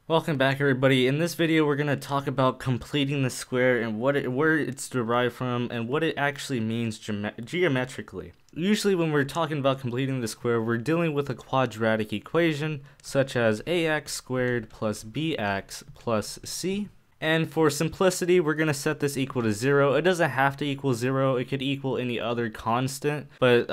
Welcome back, everybody. In this video we're going to talk about completing the square and where it's derived from and what it actually means geometrically. Usually when we're talking about completing the square, we're dealing with a quadratic equation such as ax squared plus bx plus c. And for simplicity, we're going to set this equal to 0. It doesn't have to equal 0. It could equal any other constant, but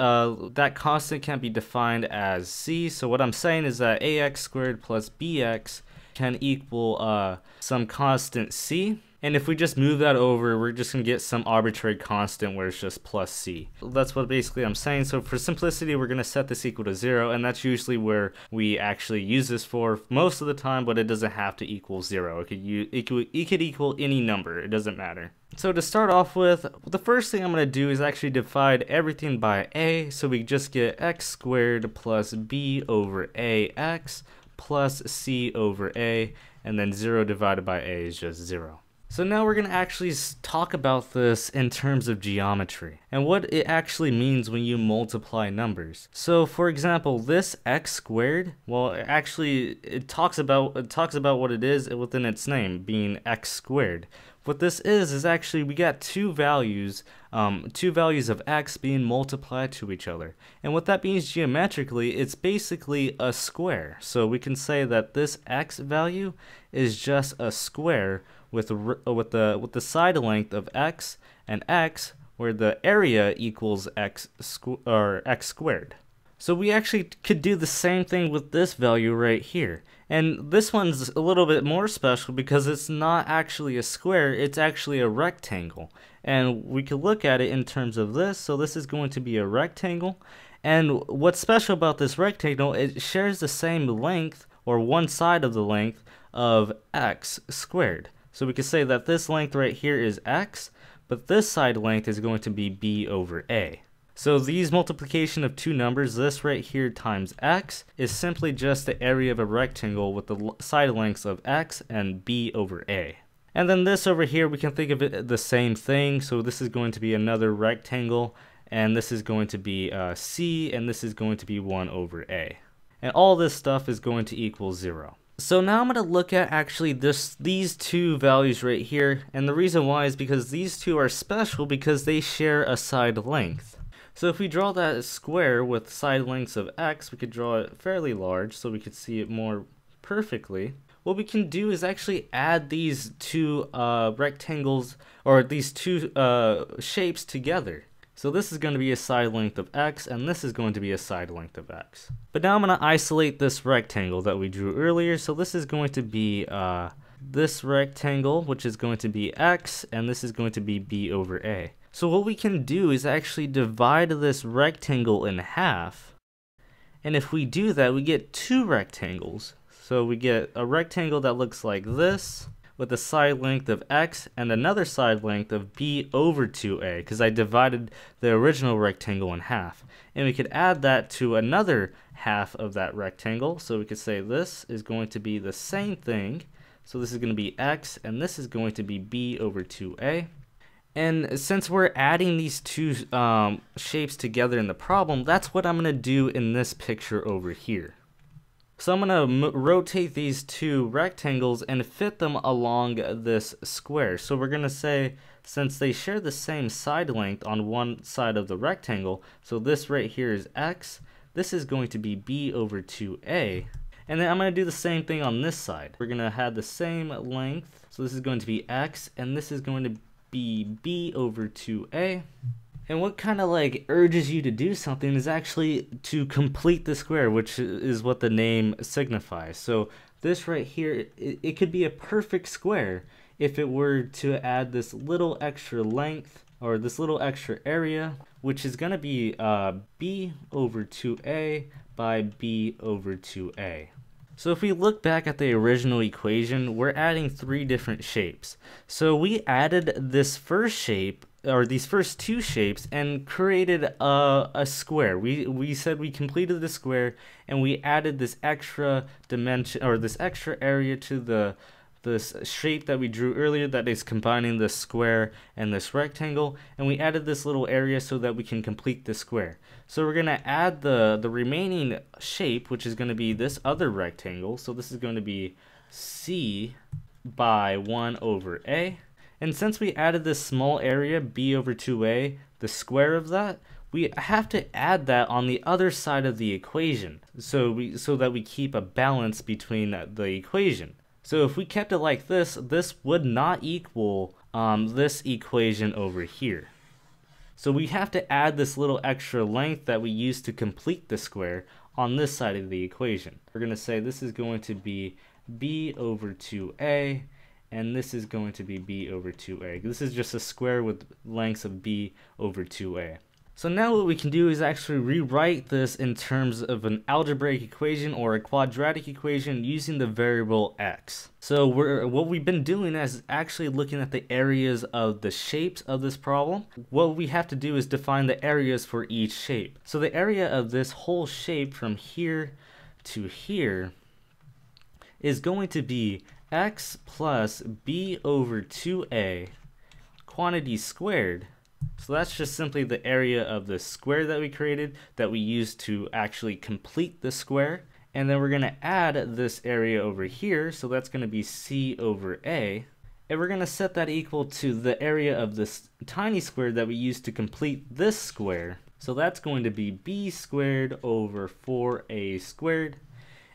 that constant can't be defined as c. So what I'm saying is that ax squared plus bx can equal some constant c, and if we just move that over, we're just gonna get some arbitrary constant where it's just plus c. That's what basically I'm saying. So for simplicity, we're gonna set this equal to 0, and that's usually where we actually use this for most of the time, but it doesn't have to equal 0. It could equal any number. It doesn't matter. So to start off with, the first thing I'm going to do is actually divide everything by a, so we just get x squared plus b over ax plus c over a, and then 0 divided by a is just 0. So now we're going to actually talk about this in terms of geometry and what it actually means when you multiply numbers. So for example, this x squared, well, it talks about what it is within its name, being x squared. What this is actually we got two values of x being multiplied to each other. And what that means geometrically, it's basically a square. So we can say that this x value is just a square with the side length of x and x, where the area equals x squared. So we actually could do the same thing with this value right here. And this one's a little bit more special because it's not actually a square, it's actually a rectangle. And we could look at it in terms of this. So this is going to be a rectangle. And what's special about this rectangle, it shares the same length, or one side of the length, of x squared. So we could say that this length right here is x, but this side length is going to be b over a. So these multiplication of two numbers, this right here times x, is simply just the area of a rectangle with the side lengths of x and b over a. And then this over here, we can think of it the same thing. So this is going to be another rectangle, and this is going to be c, and this is going to be 1 over a. And all this stuff is going to equal 0. So now I'm going to look at actually these two values right here, and the reason why is because these two are special because they share a side length. So if we draw that square with side lengths of x, we could draw it fairly large so we could see it more perfectly. What we can do is actually add these two rectangles, or these two shapes together. So this is going to be a side length of x, and this is going to be a side length of x. But now I'm going to isolate this rectangle that we drew earlier. So this is going to be this rectangle, which is going to be x, and this is going to be b over a. So what we can do is actually divide this rectangle in half. And if we do that, we get two rectangles. So we get a rectangle that looks like this, with a side length of x and another side length of b over 2a, because I divided the original rectangle in half. And we could add that to another half of that rectangle. So we could say this is going to be the same thing. So this is going to be x, and this is going to be b over 2a. And since we're adding these two shapes together in the problem, that's what I'm going to do in this picture over here. So I'm going to rotate these two rectangles and fit them along this square. So we're going to say, since they share the same side length on one side of the rectangle, so this right here is x, this is going to be b over 2a. And then I'm going to do the same thing on this side. We're going to have the same length, so this is going to be x, and this is going to be b over 2a. And what kind of like urges you to do something is actually to complete the square, which is what the name signifies. So this right here, it could be a perfect square if it were to add this little extra length, or this little extra area, which is going to be b over 2a by b over 2a. So if we look back at the original equation, we're adding three different shapes. So we added this first shape, or these first two shapes, and created a square. We said we completed the square, and we added this extra dimension, or this extra area to this shape that we drew earlier that is combining this square and this rectangle, and we added this little area so that we can complete the square. So we're going to add the remaining shape, which is going to be this other rectangle. So this is going to be c by 1 over a. And since we added this small area, b over 2a, the square of that, we have to add that on the other side of the equation so that we keep a balance between the equation. So if we kept it like this would not equal this equation over here. So we have to add this little extra length that we used to complete the square on this side of the equation. We're going to say this is going to be b over 2a, and this is going to be b over 2a. This is just a square with lengths of b over 2a. So now what we can do is actually rewrite this in terms of an algebraic equation or a quadratic equation using the variable x. So what we've been doing is actually looking at the areas of the shapes of this problem. What we have to do is define the areas for each shape. So the area of this whole shape from here to here is going to be x plus b over 2a quantity squared. So that's just simply the area of the square that we created that we used to actually complete the square. And then we're going to add this area over here, so that's going to be c over a. And we're going to set that equal to the area of this tiny square that we used to complete this square. So that's going to be b squared over 4a squared.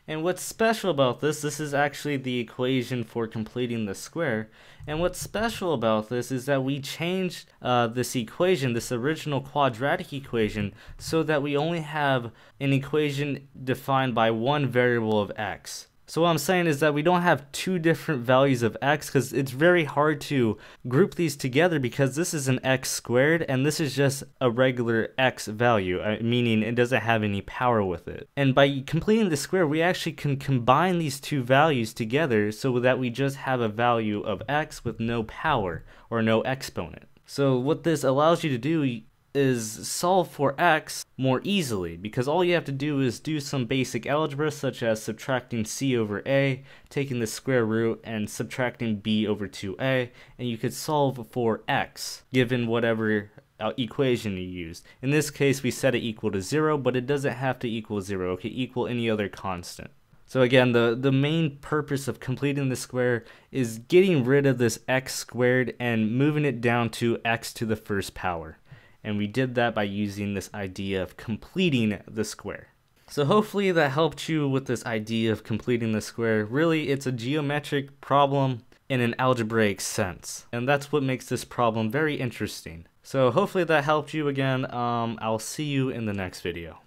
And what's special about this is actually the equation for completing the square. And what's special about this is that we changed this equation, this original quadratic equation, so that we only have an equation defined by one variable of x. So what I'm saying is that we don't have two different values of x, because it's very hard to group these together because this is an x squared and this is just a regular x value, meaning it doesn't have any power with it. And by completing the square, we actually can combine these two values together so that we just have a value of x with no power or no exponent. So what this allows you to do is solve for x more easily, because all you have to do is do some basic algebra such as subtracting c over a, taking the square root, and subtracting b over 2a, and you could solve for x given whatever equation you used. In this case we set it equal to 0, but it doesn't have to equal 0. It can equal any other constant. So again, the main purpose of completing the square is getting rid of this x squared and moving it down to x to the first power. And we did that by using this idea of completing the square. So hopefully that helped you with this idea of completing the square. Really, it's a geometric problem in an algebraic sense. And that's what makes this problem very interesting. So hopefully that helped you again. I'll see you in the next video.